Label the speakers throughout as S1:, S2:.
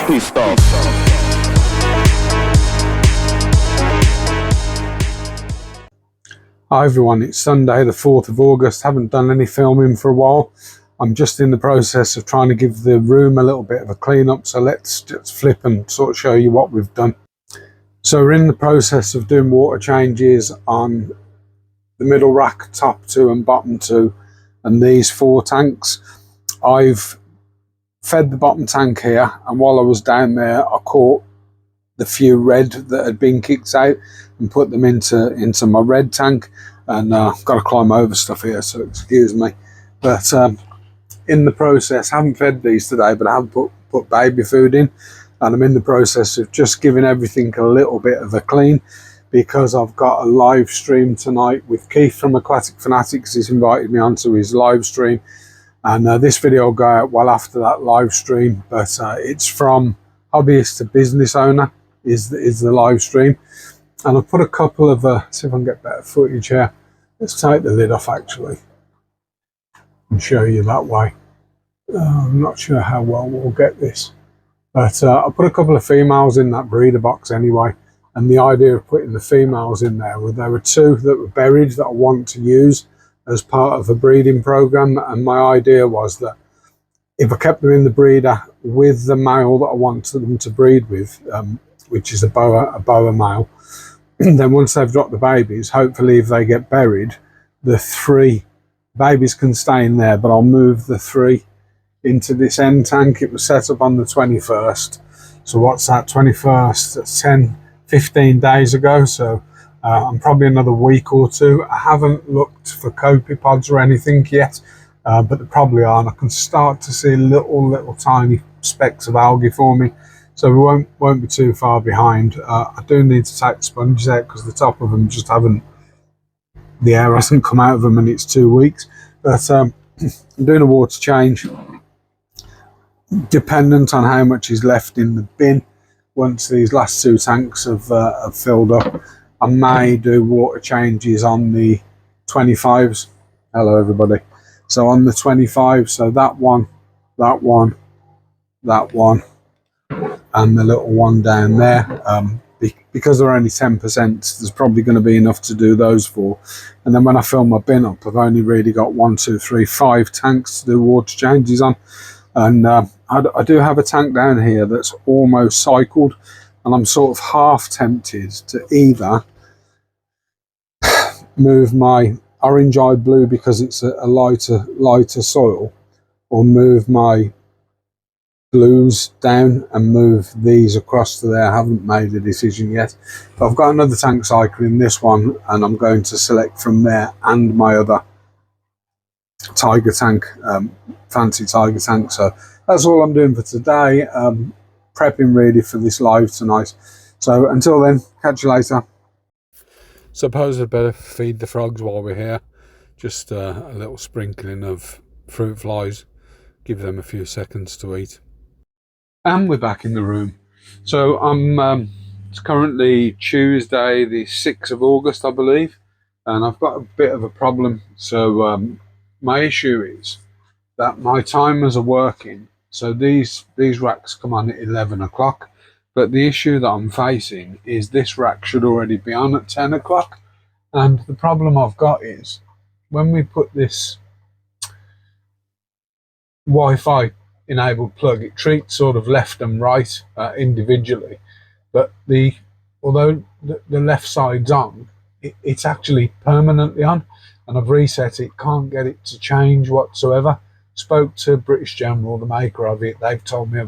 S1: Peace off.
S2: Hi everyone, it's Sunday the 4th of August. Haven't done any filming for a while. I'm just in the process of trying to give the room a little bit of a clean up, so let's just flip and sort of show you what we've done. So we're in the process of doing water changes on the middle rack, top two and bottom two, and these 4 tanks. I've fed the bottom tank here, and while I was down there I caught the few red that had been kicked out and put them into my red tank, and I've got to climb over stuff here, so excuse me. But in the process, haven't fed these today, but I have put baby food in, and I'm in the process of just giving everything a little bit of a clean, because I've got a live stream tonight with Keith from Aquatic Fanatics. He's invited me onto his live stream, and this video will go out well after that live stream, but it's from hobbyist to business owner is the live stream. And I'll put a couple of see if I can get better footage here. Let's take the lid off actually and show you that way. I'm not sure how well we'll get this, but I'll put a couple of females in that breeder box anyway. And the idea of putting the females in there were 2 that were buried that I want to use as part of a breeding program, and my idea was that if I kept them in the breeder with the male that I wanted them to breed with, which is a boa male, then once they've dropped the babies, hopefully if they get buried, the 3 babies can stay in there, but I'll move the 3 into this end tank. It was set up on the 21st, so what's that, 21st, that's 15 days ago, so I'm probably another week or 2. I haven't looked for copepods or anything yet, but there probably are, and I can start to see little tiny specks of algae forming, so we won't be too far behind. I do need to take the sponges out because the top of them just haven't, the air hasn't come out of them, and it's 2 weeks. But I'm doing a water change, dependent on how much is left in the bin. Once these last 2 tanks have filled up, I may do water changes on the 25s. Hello everybody. So on the 25, so that one, and the little one down there, because they're only 10%, there's probably going to be enough to do those 4. And then when I fill my bin up, I've only really got 1, 2, 3, 5 tanks to do water changes on. And I do have a tank down here that's almost cycled, and I'm sort of half tempted to either move my orange eye blue because it's a lighter soil, or move my blues down and move these across to there. I haven't made a decision yet, but I've got another tank cycling this one, and I'm going to select from there and my other tiger tank, fancy tiger tank. So that's all I'm doing for today, prepping really for this live tonight. So until then, catch you later. Suppose I'd better feed the frogs while we're here. Just a little sprinkling of fruit flies, give them a few seconds to eat. And we're back in the room. So it's currently Tuesday the 6th of August, I believe, and I've got a bit of a problem. So my issue is that my timers are working, so these racks come on at 11 o'clock, but the issue that I'm facing is this rack should already be on at 10 o'clock, and the problem I've got is when we put this Wi-Fi enabled plug, it treats sort of left and right individually, but although the left side's on, it's actually permanently on, and I've reset it, can't get it to change whatsoever. Spoke to British General, the maker of it, they've told me I've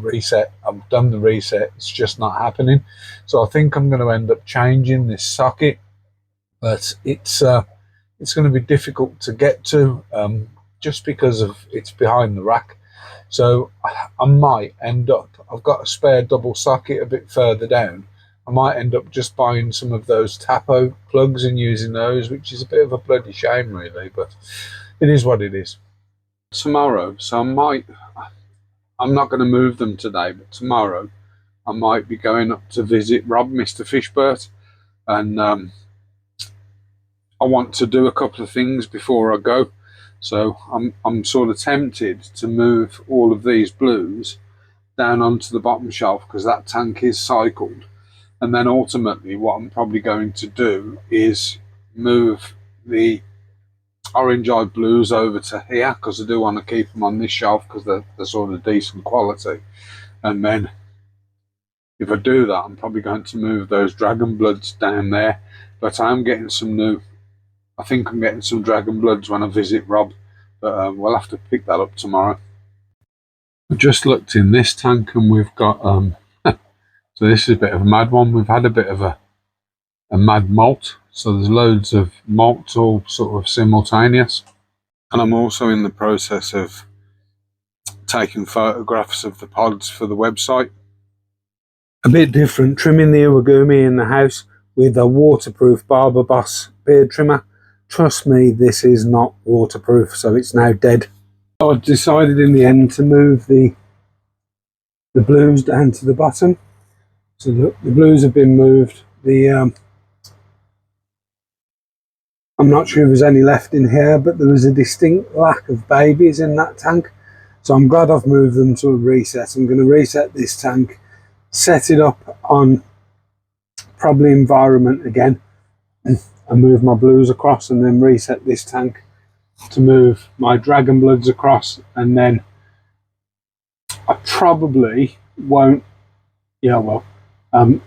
S2: done the reset, it's just not happening. So I think I'm going to end up changing this socket, but it's going to be difficult to get to, just because of it's behind the rack. So I might end up, I've got a spare double socket a bit further down, I might end up just buying some of those tapo plugs and using those, which is a bit of a bloody shame really, but it is what it is. Tomorrow, so I'm not going to move them today, but tomorrow I might be going up to visit Rob, Mr. Fishbert, and I want to do a couple of things before I go. So I'm sort of tempted to move all of these blues down onto the bottom shelf because that tank is cycled. And then ultimately what I'm probably going to do is move the orange eyed blues over to here, because I do want to keep them on this shelf because they're sort of decent quality. And then if I do that, I'm probably going to move those dragon bloods down there. But I am getting some new, I think I'm getting some dragon bloods when I visit Rob, but we'll have to pick that up tomorrow. I just looked in this tank and we've got so this is a bit of a mad one. We've had a bit of a mad molt, so there's loads of malts all sort of simultaneous. And I'm also in the process of taking photographs of the pods for the website. A bit different, trimming the Iwagumi in the house with a waterproof Barber Boss beard trimmer. Trust me, this is not waterproof, so it's now dead. I decided in the end to move the blues down to the bottom. So the blues have been moved. I'm not sure if there's any left in here, but there was a distinct lack of babies in that tank. So I'm glad I've moved them to a reset. I'm going to reset this tank, set it up on probably environment again, and move my blues across, and then reset this tank to move my dragon bloods across. And then I probably won't,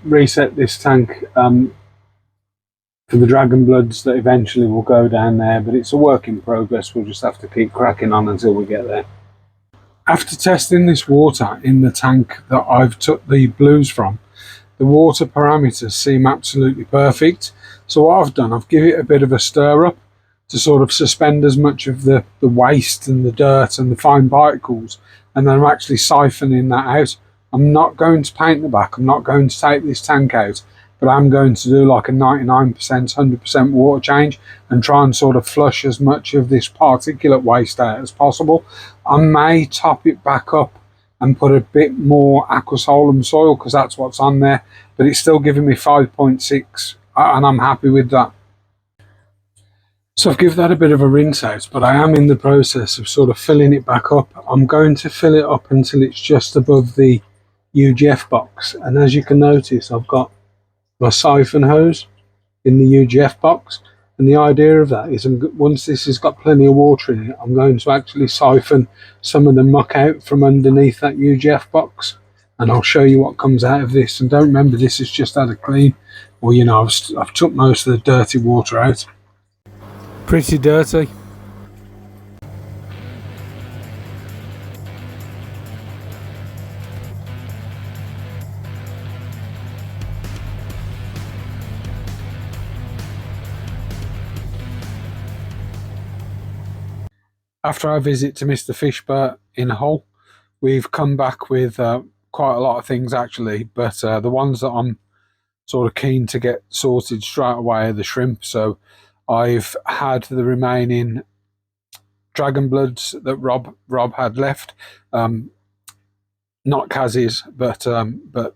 S2: reset this tank for the dragon bloods that eventually will go down there, but it's a work in progress. We'll just have to keep cracking on until we get there. After testing this water in the tank that I've took the blues from, the water parameters seem absolutely perfect. So what I've done, I've given it a bit of a stir up to sort of suspend as much of the waste and the dirt and the fine particles, and then I'm actually siphoning that out. I'm not going to paint the back, I'm not going to take this tank out, but I'm going to do like a 99%, 100% water change and try and sort of flush as much of this particulate waste out as possible. I may top it back up and put a bit more aquasolum soil because that's what's on there, but it's still giving me 5.6 and I'm happy with that. So I've given that a bit of a rinse out, but I am in the process of sort of filling it back up. I'm going to fill it up until it's just above the UGF box, and as you can notice, I've got my siphon hose in the UGF box, and the idea of that is once this has got plenty of water in it, I'm going to actually siphon some of the muck out from underneath that UGF box, and I'll show you what comes out of this. And don't remember, this is just had a clean, or I've took most of the dirty water out. Pretty dirty. After our visit to Mr. Fishbert in Hull, we've come back with quite a lot of things actually, but the ones that I'm sort of keen to get sorted straight away are the shrimp. So I've had the remaining dragon bloods that Rob had left, not Kaz's, but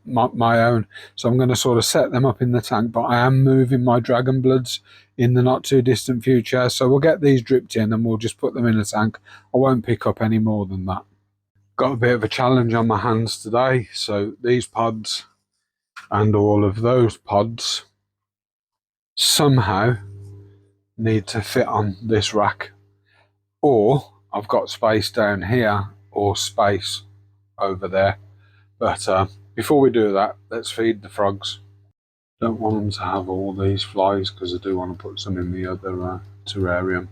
S2: my own. So I'm going to sort of set them up in the tank, but I am moving my dragon bloods in the not too distant future. So we'll get these dripped in and we'll just put them in a tank. I won't pick up any more than that. Got a bit of a challenge on my hands today. So these pods and all of those pods somehow need to fit on this rack, or I've got space down here or space over there. But before we do that, let's feed the frogs. Don't want them to have all these flies because I do want to put some in the other terrarium,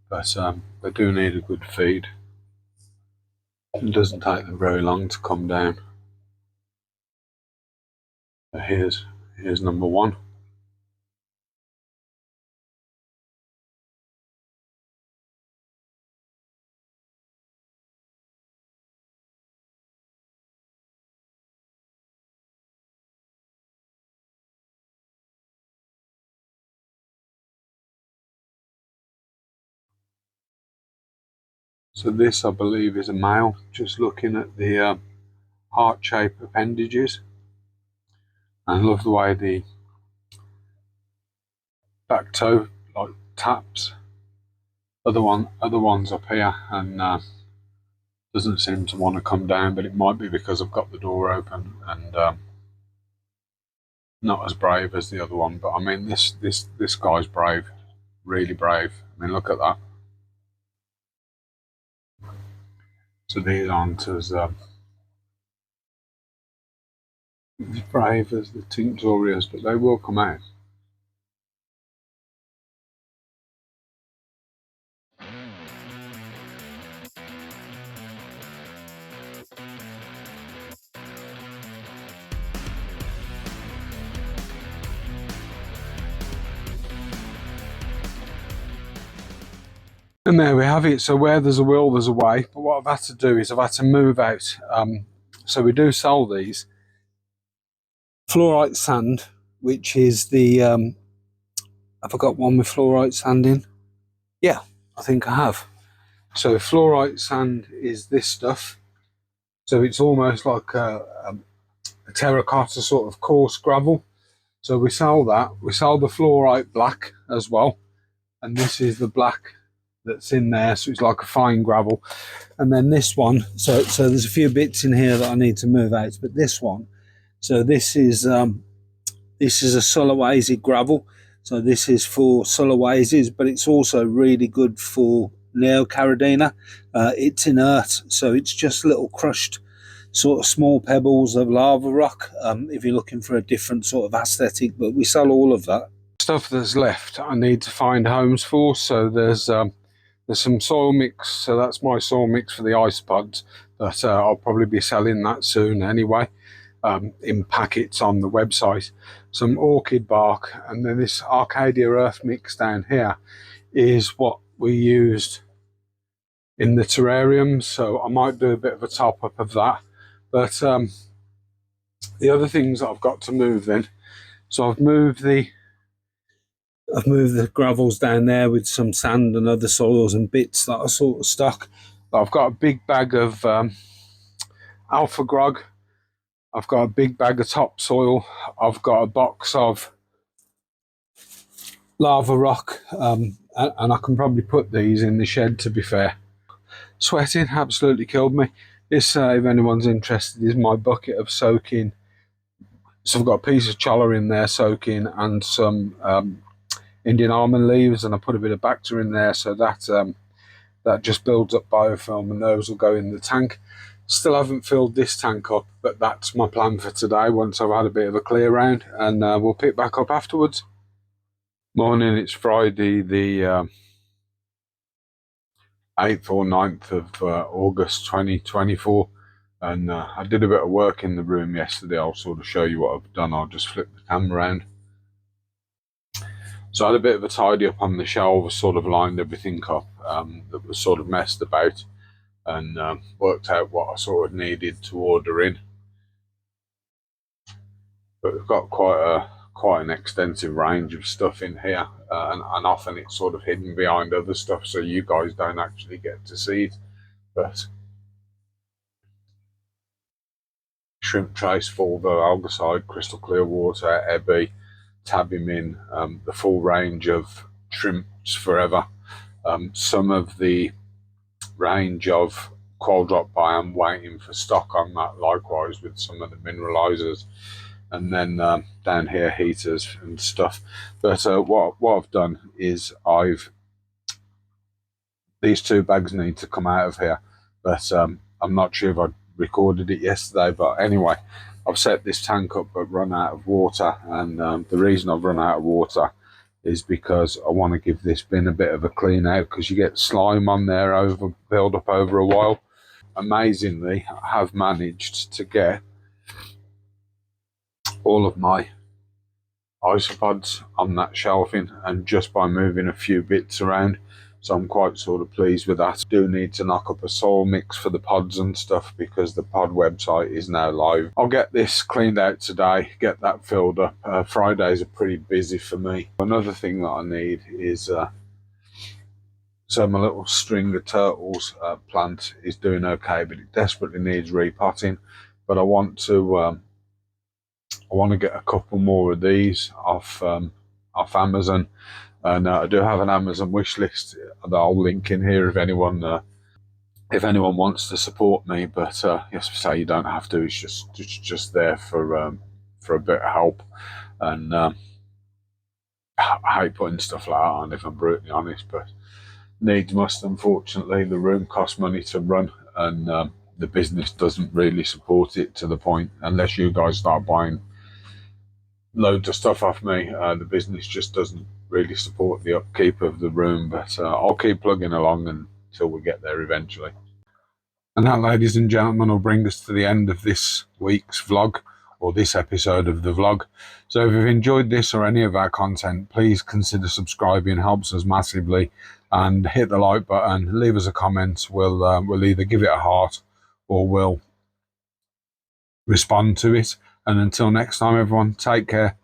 S2: but they do need a good feed. It doesn't take them very long to come down. But here's number one. So this, I believe, is a male, just looking at the heart-shaped appendages. I love the way the back toe like taps. Other ones up here, and Doesn't seem to want to come down, but it might be because I've got the door open and not as brave as the other one. But I mean, this guy's brave, really brave. I mean, look at that. So these aren't as brave as the Tinctorias, but they will come out. And there we have it. So where there's a will, there's a way. But what I've had to do is I've had to move out. So we do sell these fluorite sand, which is the have I got one with fluorite sand in? Yeah, I think I have. So fluorite sand is this stuff. So it's almost like a terracotta sort of coarse gravel. So we sell that. We sell the fluorite black as well. And this is the black that's in there. So it's like a fine gravel. And then this one, so there's a few bits in here that I need to move out. But this one, so this is a Sulawesi gravel. So this is for Sulawesis, but it's also really good for Neocaridina. It's inert, so it's just little crushed sort of small pebbles of lava rock, if you're looking for a different sort of aesthetic, but we sell all of that. Stuff that's left I need to find homes for. So there's some soil mix, so that's my soil mix for the ice pods, but I'll probably be selling that soon anyway. In packets on the website, some orchid bark, and then this Arcadia earth mix down here is what we used in the terrariums, so I might do a bit of a top up of that. But the other things I've got to move then, so I've moved the gravels down there with some sand and other soils and bits that are sort of stuck. But I've got a big bag of alpha grog, I've got a big bag of topsoil, I've got a box of lava rock, and I can probably put these in the shed, to be fair. Sweating absolutely killed me. This, if anyone's interested, is my bucket of soaking. So I've got a piece of cholla in there soaking and some Indian almond leaves, and I put a bit of Bacta in there, so that just builds up biofilm, and those will go in the tank. Still haven't filled this tank up, but that's my plan for today once I've had a bit of a clear round, and we'll pick back up afterwards. Morning, it's Friday the 8th or 9th of August 2024, and I did a bit of work in the room yesterday. I'll sort of show you what I've done. I'll just flip the camera around. So I had a bit of a tidy up on the shelves, sort of lined everything up that was sort of messed about, and worked out what I sort of needed to order in. But we've got quite an extensive range of stuff in here, and often it's sort of hidden behind other stuff, so you guys don't actually get to see it. But shrimp trace, fulvo, algicide, crystal clear water, ebby, tabimin, the full range of shrimps forever, some of the range of coil drop I am waiting for stock on that, likewise with some of the mineralizers, and then down here heaters and stuff. But what I've done is these two bags need to come out of here, but I'm not sure if I recorded it yesterday, but anyway, I've set this tank up but run out of water, and the reason I've run out of water is because I want to give this bin a bit of a clean out, because you get slime on there build up over a while. Amazingly, I have managed to get all of my isopods on that shelving, and just by moving a few bits around, so I'm quite sort of pleased with that. I do need to knock up a soil mix for the pods and stuff, because the pod website is now live. I'll get this cleaned out today, get that filled up. Fridays are pretty busy for me. Another thing that I need is so my little string of turtles plant is doing okay, but it desperately needs repotting. But I want to get a couple more of these off Amazon, and I do have an Amazon wish list that I'll link in here if anyone if anyone wants to support me. But yes, say you don't have to. It's just there for a bit of help. And I hate putting stuff like that on, if I'm brutally honest, but needs must. Unfortunately, the room costs money to run, and the business doesn't really support it to the point. Unless you guys start buying loads of stuff off me, the business just doesn't really support the upkeep of the room. But I'll keep plugging along until we get there eventually. And that, ladies and gentlemen, will bring us to the end of this week's vlog, or this episode of the vlog. So if you've enjoyed this or any of our content, please consider subscribing. It helps us massively. And hit the like button, leave us a comment. We'll either give it a heart or we'll respond to it. And until next time, everyone, take care.